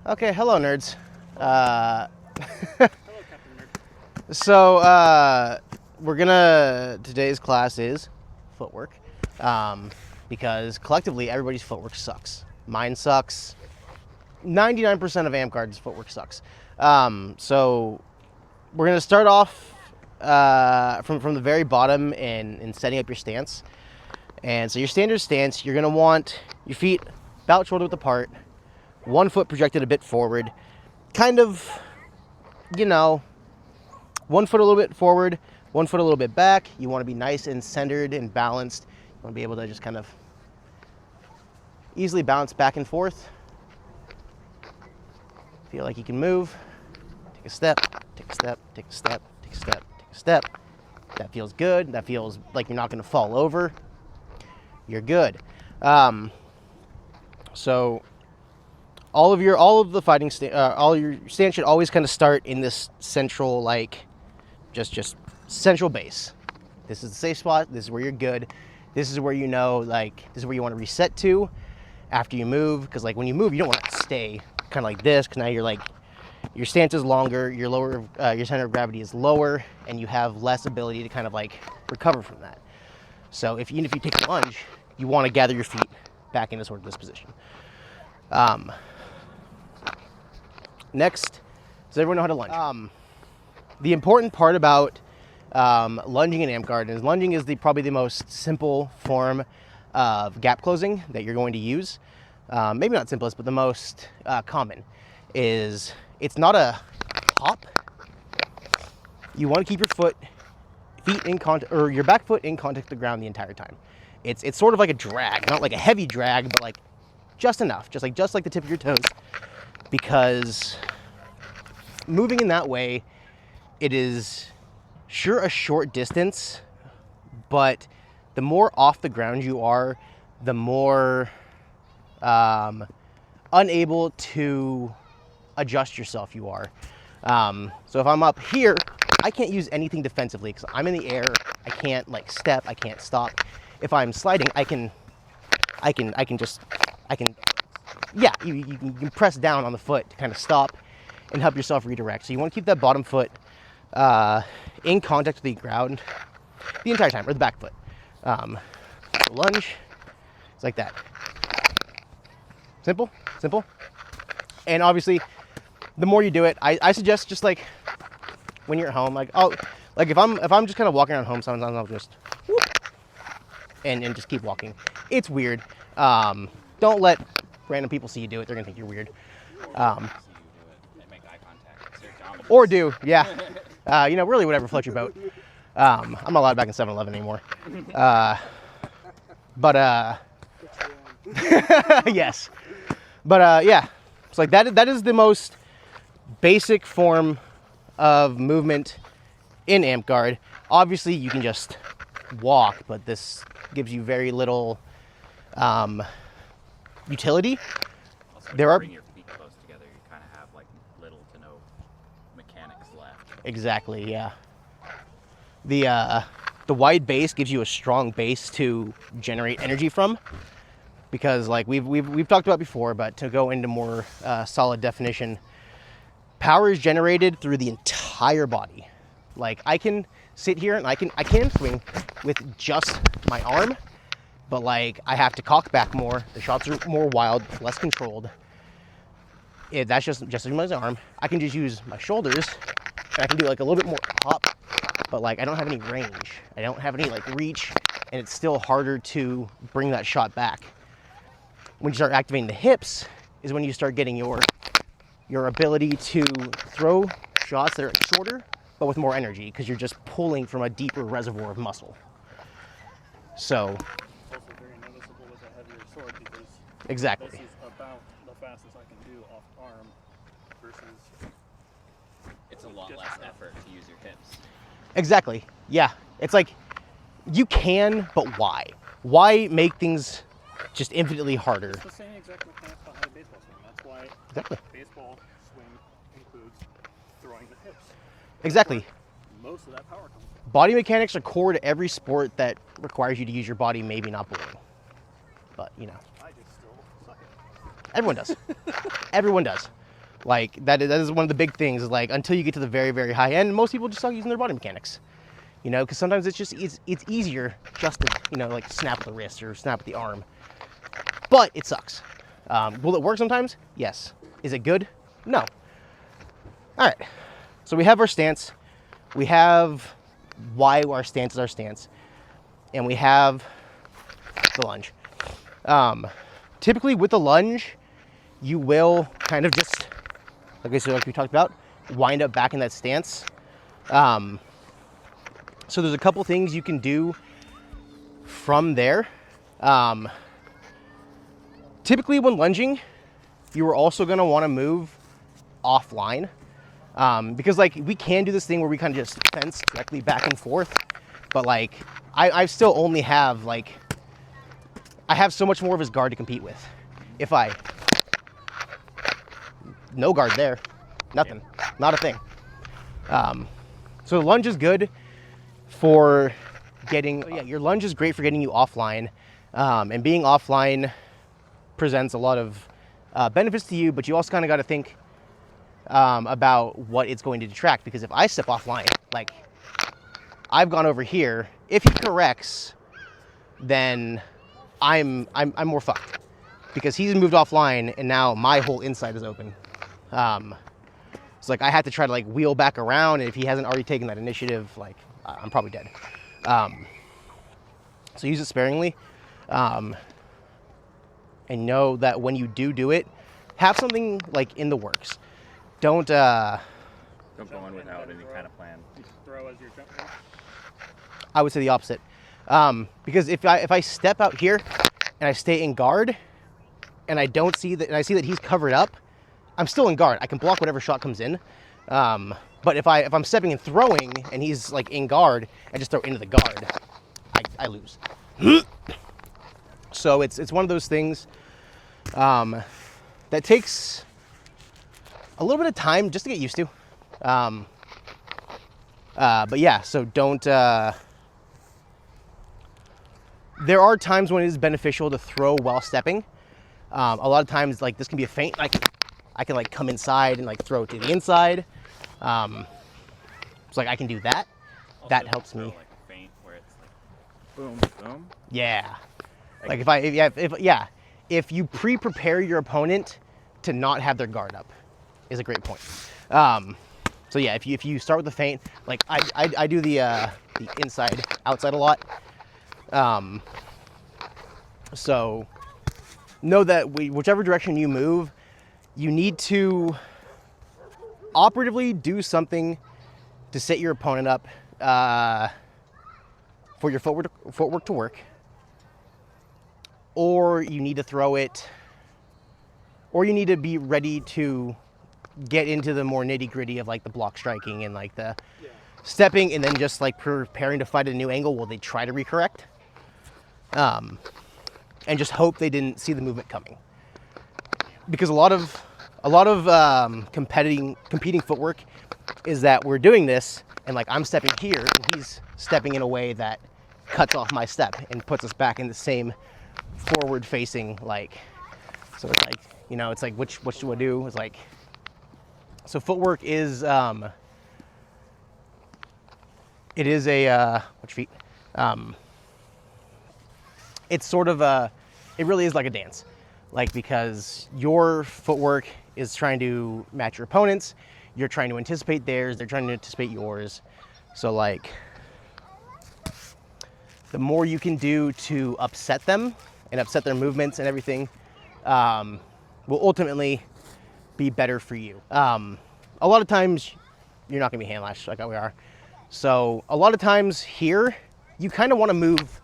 Okay, hello nerds. Hello, Captain Nerd. So today's class is footwork, because collectively everybody's footwork sucks. Mine sucks. 99% of Amtgard's footwork sucks. So we're gonna start off from the very bottom in setting up your stance. And so your standard stance, you're gonna want your feet about shoulder width apart, one foot projected a bit forward, kind of, one foot a little bit forward, one foot a little bit back. You want to be nice and centered and balanced. You want to be able to just kind of easily bounce back and forth. Feel like you can move. Take a step, take a step, take a step, take a step, take a step. That feels good. That feels like you're not going to fall over. You're good. So all of your stance should always kind of start in this central, just central base. This is the safe spot. This is where you're good. This is where this is where you want to reset to after you move. Because when you move, you don't want to stay kind of like this. Because now your stance is longer. Your center of gravity is lower, and you have less ability to kind of recover from that. So even if you take a lunge, you want to gather your feet back into sort of this position. Next, does everyone know how to lunge? The important part about lunging in Amtgard is lunging is probably the most simple form of gap closing that you're going to use. Maybe not simplest, but the most common is it's not a hop. You want to keep your feet in contact, or your back foot in contact with the ground the entire time. It's sort of like a drag, not like a heavy drag, but just enough, just like the tip of your toes. Because moving in that way, it is sure a short distance, but the more off the ground you are, the more unable to adjust yourself you are. So if I'm up here, I can't use anything defensively because I'm in the air. I can't step. I can't stop. If I'm sliding, you can press down on the foot to kind of stop and help yourself redirect. So you want to keep that bottom foot in contact with the ground the entire time, or the back foot. Lunge, it's like that. Simple. And obviously, the more you do it, I suggest just when you're at home, if I'm just kind of walking around home, sometimes I'll just whoop, and just keep walking. It's weird. Don't let random people see you do it. They're gonna think you're weird. Or do, yeah. Really whatever floats your boat. I'm not allowed back in 7-Eleven anymore. Yes. But yeah. It's that is the most basic form of movement in Amtgard. Obviously you can just walk, but this gives you very little utility. Also, there are bring your feet close together, you kind of have little to no mechanics left. Exactly, yeah. The wide base gives you a strong base to generate energy from, because we've talked about before, but to go into more solid definition, power is generated through the entire body. I can sit here and I can swing with just my arm, but I have to cock back more. The shots are more wild, less controlled. That's just my arm. I can just use my shoulders, and I can do a little bit more hop, but I don't have any range. I don't have any reach, and it's still harder to bring that shot back. When you start activating the hips is when you start getting your ability to throw shots that are shorter, but with more energy, because you're just pulling from a deeper reservoir of muscle. So Also very noticeable with a heavier sword, because exactly. this is about the fastest I can do off arm versus it's a lot less effort to use your hips. Exactly. Yeah. It's you can, but why? Why make things just infinitely harder? It's the same exact mechanics behind a baseball swing. That's why Exactly. baseball swing includes throwing the hips. Exactly. Most of that power comes from. Body mechanics are core to every sport that requires you to use your body, maybe not bowling. But, I just still suck at it. everyone does. Everyone does. Like that is one of the big things. Is like until you get to the very, very high end, most people just suck using their body mechanics. You know, because sometimes it's easier just to, you know, like snap the wrist or snap the arm. But it sucks. Will it work sometimes? Yes. Is it good? No. All right. So we have our stance. We have why our stance is our stance. And we have the lunge. Typically with the lunge, you will kind of just, like we talked about, wind up back in that stance. So there's a couple things you can do from there. Typically when lunging, you are also going to want to move offline. Because like we can do this thing where we kind of just fence directly back and forth. But like I still only have like, I have so much more of his guard to compete with. If no guard there, nothing, not a thing. So the lunge is good for getting, your lunge is great for getting you offline. And being offline presents a lot of benefits to you, but you also kind of got to think about what it's going to detract. Because if I step offline, like I've gone over here, if he corrects, then I'm more fucked because he's moved offline and now my whole inside is open. It's like I have to try to like wheel back around, and if he hasn't already taken that initiative, like I'm probably dead. So use it sparingly, and know that when you do it, have something like in the works. Don't go in without any kind of plan. You throw as your jump move? I would say the opposite. Because if I step out here and I stay in guard and I don't see that, and I see that he's covered up, I'm still in guard. I can block whatever shot comes in. But if I'm stepping and throwing and he's like in guard and just throw into the guard, I lose. So it's one of those things that takes a little bit of time just to get used to. But yeah, so don't. There are times when it is beneficial to throw while stepping. A lot of times, like this can be a feint. I can like come inside and like throw it to the inside. So like I can do that. Also, That helps me. Like a feint where it's like boom, boom. Yeah. Like if you pre-prepare your opponent to not have their guard up, is a great point. So yeah, if you start with the feint, like I do the inside outside a lot. So know that whichever direction you move, you need to operatively do something to set your opponent up for your footwork to work, or you need to throw it, or you need to be ready to get into the more nitty gritty of like the block striking and like the stepping, and then just like preparing to fight at a new angle while they try to recorrect, and just hope they didn't see the movement coming. Because a lot of competing footwork is that we're doing this and like I'm stepping here and he's stepping in a way that cuts off my step and puts us back in the same forward facing, like, so it's like, you know, it's like which do I do? It's like, so footwork is it is a watch feet. It's sort of it really is like a dance, like, because your footwork is trying to match your opponent's, you're trying to anticipate theirs, they're trying to anticipate yours. So like the more you can do to upset them and upset their movements and everything will ultimately be better for you. A lot of times you're not gonna be hand lashed like we are. So a lot of times here, you kind of want to move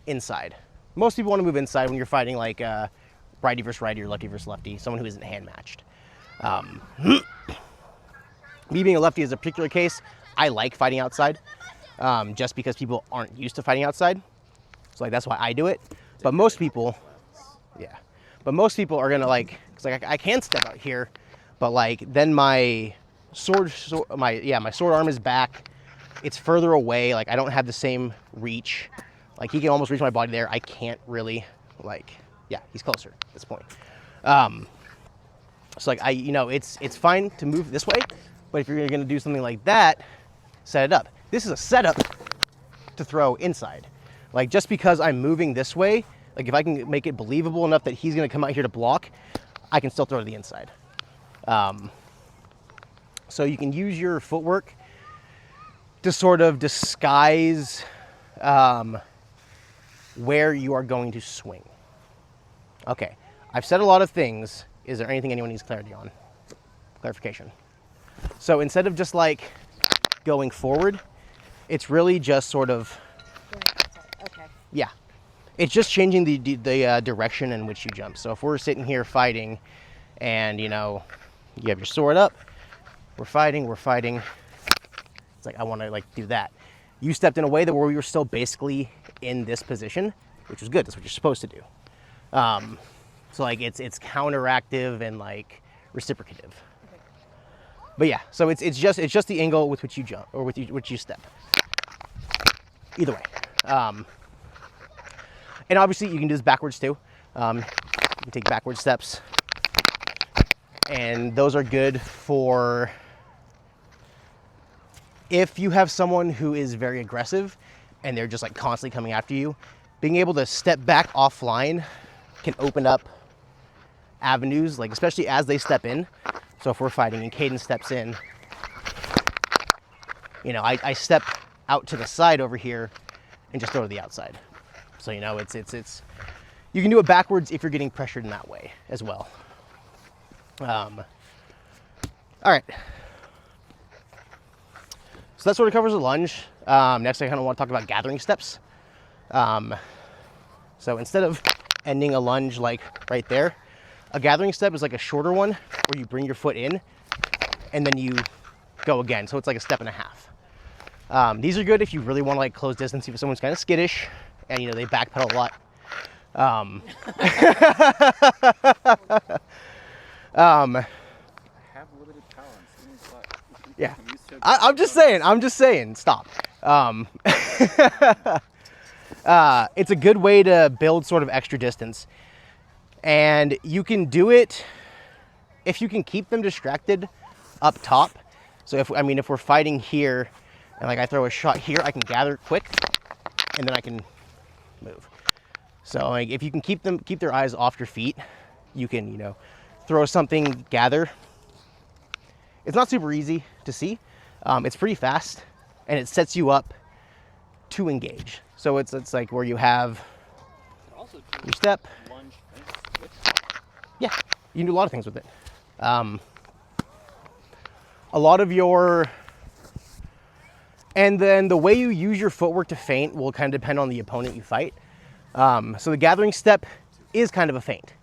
inside. Most people want to move inside when you're fighting like righty versus righty or lefty versus lefty, someone who isn't hand matched. Me being a lefty is a particular case. I like fighting outside just because people aren't used to fighting outside. So like that's why I do it. But most people, but most people are gonna like, cause like I can step out here, but like then my sword arm is back. It's further away. Like I don't have the same reach. Like he can almost reach my body there. I can't really, like, yeah, he's closer at this point. So like it's fine to move this way, but if you're gonna do something like that, set it up. This is a setup to throw inside. Like just because I'm moving this way, like if I can make it believable enough that he's gonna come out here to block, I can still throw to the inside. So you can use your footwork to sort of disguise where you are going to swing. Okay, I've said a lot of things. Is there anything anyone needs clarification? So instead of just like going forward, it's really just sort of, Okay. yeah, it's just changing the direction in which you jump. So if we're sitting here fighting and you have your sword up, we're fighting. It's like, I want to like do that. You stepped in a way that where we were still basically in this position, which was good. That's what you're supposed to do. So like it's counteractive and like reciprocative. Okay. But yeah, so it's just the angle with which you jump or with which you step. Either way. And obviously you can do this backwards too. You can take backward steps. And those are good for if you have someone who is very aggressive and they're just like constantly coming after you, being able to step back offline can open up avenues, like especially as they step in. So if we're fighting and Caden steps in, I step out to the side over here and just throw to the outside. So it's you can do it backwards if you're getting pressured in that way as well. All right. So that sort of covers the lunge. Next, I kind of want to talk about gathering steps. So instead of ending a lunge like right there, a gathering step is like a shorter one where you bring your foot in and then you go again. So it's like a step and a half. These are good if you really want to like close distance, if someone's kind of skittish and they backpedal a lot. I have limited power on Steven's butt. Yeah. I'm used to I'm just saying, stop. It's a good way to build sort of extra distance. And you can do it if you can keep them distracted up top. So if we're fighting here and like I throw a shot here, I can gather quick and then I can move. So like if you can keep their eyes off your feet, you can, throw something, gather. It's not super easy to see. It's pretty fast and it sets you up to engage. So it's like where you have your step. Lunge, Yeah, you can do a lot of things with it. A lot of and then the way you use your footwork to feint will kind of depend on the opponent you fight. So the gathering step is kind of a feint.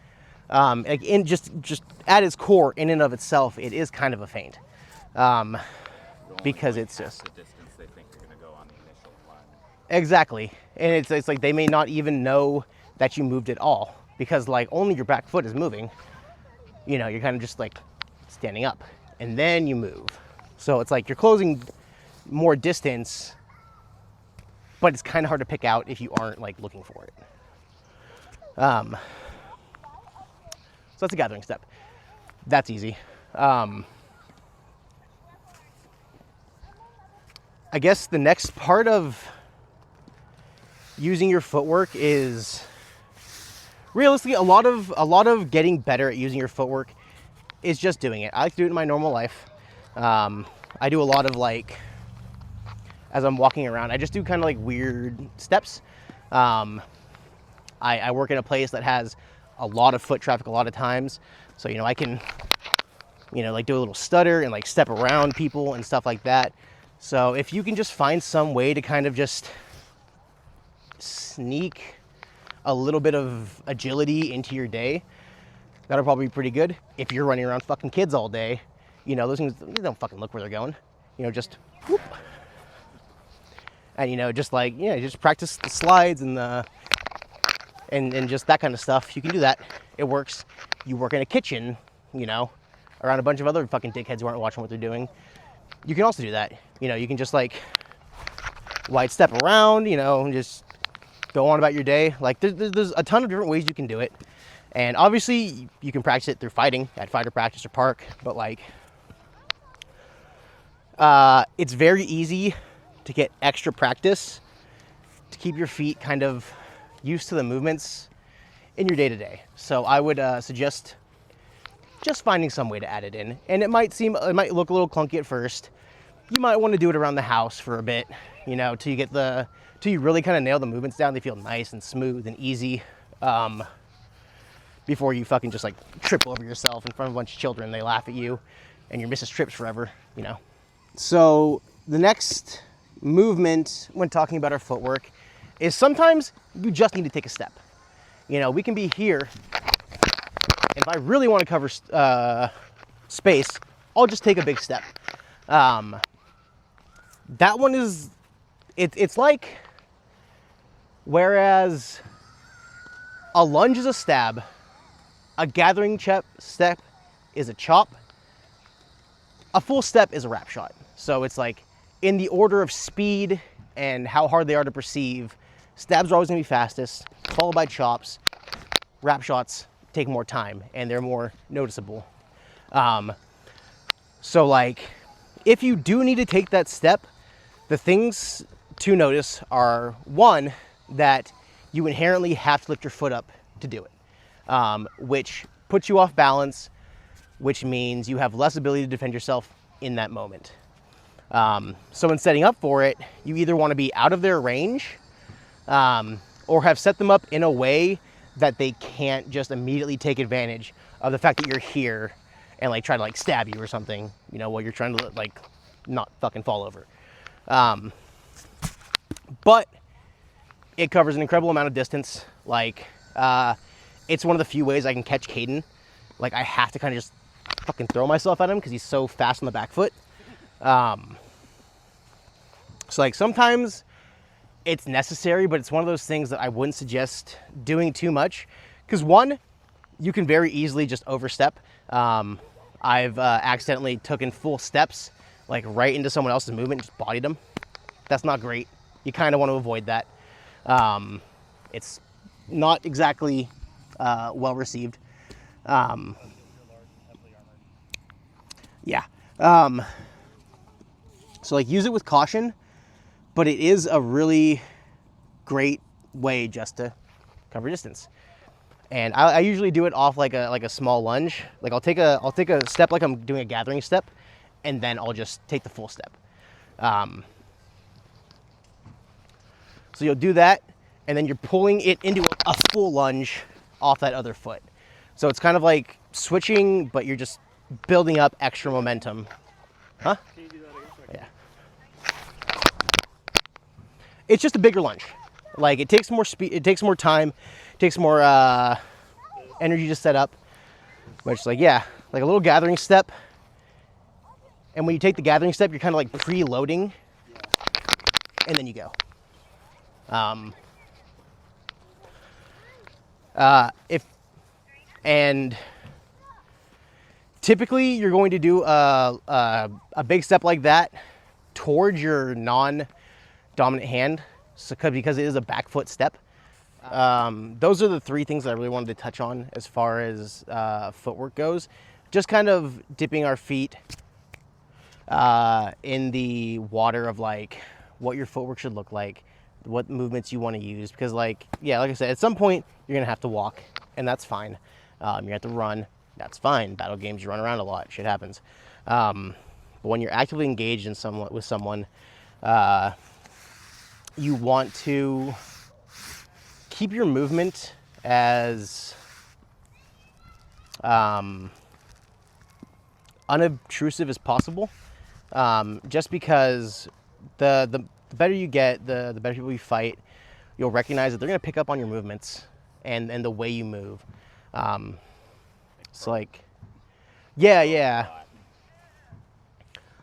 Like just at its core, in and of itself, it is kind of a feint. Because it's just the distance they think you're going to go on the initial line. exactly, and it's like they may not even know that you moved at all because like only your back foot is moving. You're kind of just like standing up and then you move. So it's like you're closing more distance, but it's kind of hard to pick out if you aren't like looking for it. So that's a gathering step. That's easy. I guess the next part of using your footwork is realistically a lot of getting better at using your footwork is just doing it. I like to do it in my normal life. I do a lot of like as I'm walking around, I just do kind of like weird steps. I work in a place that has a lot of foot traffic a lot of times. So, I can, like do a little stutter and like step around people and stuff like that. So if you can just find some way to kind of just sneak a little bit of agility into your day, that'll probably be pretty good. If you're running around fucking kids all day, those things, they don't fucking look where they're going. Just whoop. And, just like, just practice the slides and and just that kind of stuff. You can do that. It works. You work in a kitchen, around a bunch of other fucking dickheads who aren't watching what they're doing. You can also do that. You can just like wide step around, and just go on about your day. Like there's a ton of different ways you can do it. And obviously you can practice it through fighting at fighter practice or park, but like it's very easy to get extra practice to keep your feet kind of used to the movements in your day-to-day. So I would suggest just finding some way to add it in. And it might look a little clunky at first. You might want to do it around the house for a bit, you know, till you really kind of nail the movements down. They feel nice and smooth and easy, before you fucking just like trip over yourself in front of a bunch of children. They laugh at you and you're Mrs. Trips forever, you know. So the next movement when talking about our footwork is sometimes you just need to take a step. You know, we can be here. If I really want to cover space, I'll just take a big step. That one is, it's like, whereas a lunge is a stab, a gathering step is a chop, a full step is a wrap shot. So it's like, in the order of speed and how hard they are to perceive, stabs are always going to be fastest, followed by chops. Wrap shots take more time and they're more noticeable. So like, if you do need to take that step, the things to notice are, one, that you inherently have to lift your foot up to do it, which puts you off balance, which means you have less ability to defend yourself in that moment. So in setting up for it, you either want to be out of their range, or have set them up in a way that they can't just immediately take advantage of the fact that you're here and like try to like stab you or something, you know, while you're trying to like not fucking fall over. But it covers an incredible amount of distance. Like, it's one of the few ways I can catch Caden. Like, I have to kind of just fucking throw myself at him because he's so fast on the back foot. So like sometimes it's necessary, but it's one of those things that I wouldn't suggest doing too much. Because one, you can very easily just overstep. I've accidentally taken full steps, like right into someone else's movement and just bodied them. That's not great. You kind of want to avoid that. It's not exactly well received. Yeah. So like use it with caution, but it is a really great way just to cover distance. And I usually do it off like a small lunge. Like I'll take a step like I'm doing a gathering step, and then I'll just take the full step. So you'll do that, and then you're pulling it into a full lunge off that other foot. So it's kind of like switching, but you're just building up extra momentum. Huh? Can you do that again? Yeah. It's just a bigger lunge. Like it takes more speed, it takes more time, it takes more energy to set up. But it's like, yeah, like a little gathering step. And when you take the gathering step, you're kind of like preloading, and then you go. And typically you're going to do a big step like that towards your non-dominant hand, so because it is a back foot step. Those are the three things that I really wanted to touch on as far as footwork goes. Just kind of dipping our feet in the water of like what your footwork should look like, what movements you want to use, because like, yeah, like I said, at some point you're gonna have to walk, and that's fine. You're gonna have to run, that's fine. Battle games, you run around a lot, shit happens. But when you're actively engaged in with someone, you want to keep your movement as unobtrusive as possible, just because the better you get, the better people you fight, you'll recognize that they're going to pick up on your movements and the way you move. It's like, yeah.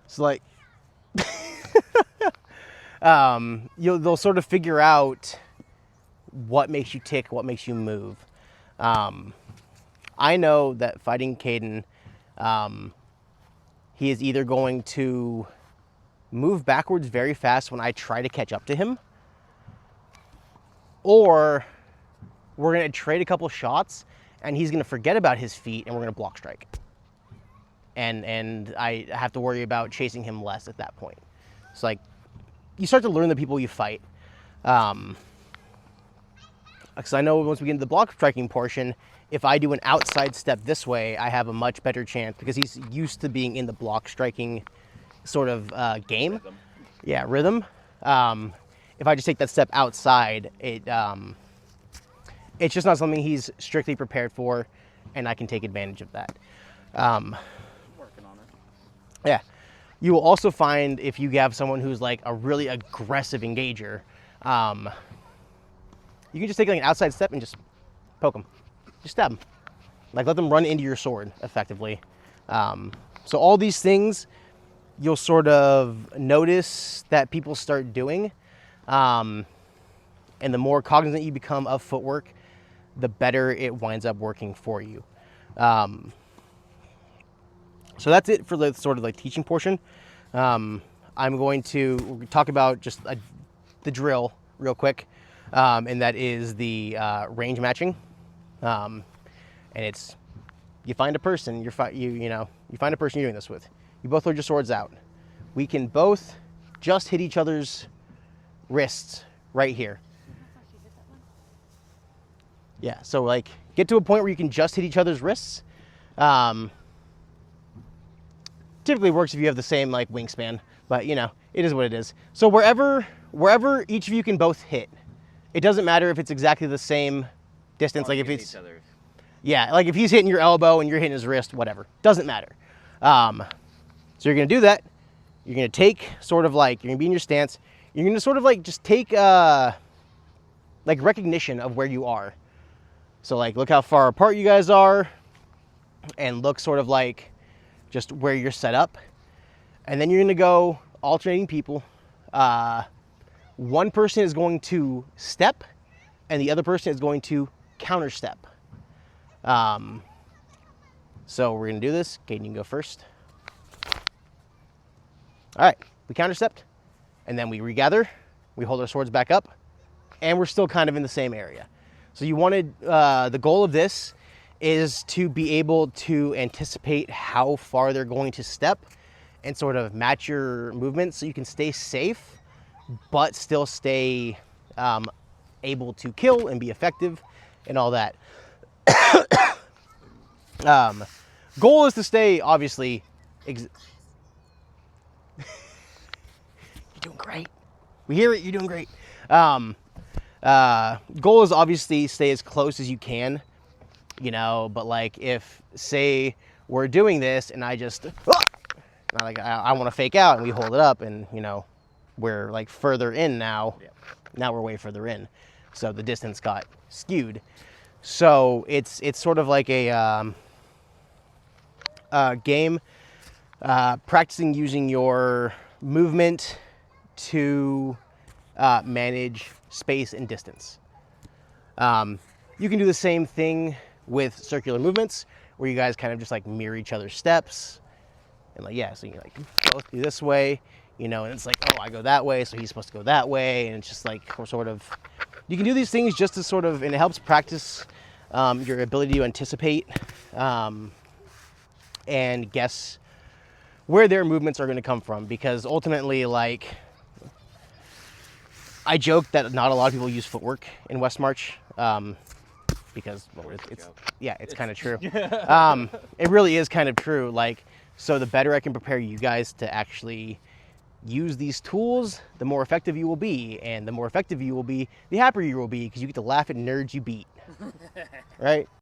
It's like, they'll sort of figure out what makes you tick, what makes you move. I know that fighting Caden, he is either going to move backwards very fast when I try to catch up to him, or we're going to trade a couple shots and he's going to forget about his feet, and we're going to block strike. And I have to worry about chasing him less at that point. It's like you start to learn the people you fight. Because I know once we get into the block striking portion, if I do an outside step this way, I have a much better chance because he's used to being in the block striking sort of game. Rhythm. Yeah, rhythm. If I just take that step outside, it's just not something he's strictly prepared for, and I can take advantage of that. Working on it. Yeah. You will also find if you have someone who's like a really aggressive engager, you can just take like an outside step and just poke them. Just stab them. Like let them run into your sword effectively. So all these things you'll sort of notice that people start doing. And the more cognizant you become of footwork, the better it winds up working for you. So that's it for the sort of like teaching portion. I'm going to talk about just the drill real quick, and that is the range matching. And it's you find a person you find a person you're doing this with. You both hold your swords out. We can both just hit each other's wrists right here. Yeah, so like get to a point where you can just hit each other's wrists. Typically works if you have the same like wingspan, but you know, it is what it is. So wherever each of you can both hit, it doesn't matter if it's exactly the same distance. Like if it's, yeah, like if he's hitting your elbow and you're hitting his wrist, whatever, doesn't matter. So you're gonna do that. You're gonna take sort of like, you're gonna be in your stance. You're gonna sort of like just take like recognition of where you are. So like look how far apart you guys are and look sort of like just where you're set up. And then you're gonna go alternating people. One person is going to step and the other person is going to counter step. So we're gonna do this. Caden, you can go first. All right, we counter stepped and then we regather, we hold our swords back up, and we're still kind of in the same area. So you wanted, the goal of this is to be able to anticipate how far they're going to step and sort of match your movements so you can stay safe, but still stay able to kill and be effective and all that. Goal is to stay, obviously, you're doing great. We hear it, you're doing great. Goal is obviously stay as close as you can, you know, but like if, say, we're doing this and I just, I want to fake out and we hold it up and, you know, we're like further in now. Yeah. Now we're way further in. So the distance got skewed. So it's sort of like a game, practicing using your movement to manage space and distance. You can do the same thing with circular movements where you guys kind of just like mirror each other's steps and like, yeah, so you like both do this way, you know, and it's like, oh, I go that way, so he's supposed to go that way. And it's just like, sort of, you can do these things just to sort of, and it helps practice your ability to anticipate and guess where their movements are going to come from. Because ultimately, like, I joke that not a lot of people use footwork in West March because, well, it's kind of true. It really is kind of true. Like, so the better I can prepare you guys to actually use these tools, the more effective you will be. And the more effective you will be, the happier you will be because you get to laugh at nerds you beat. Right?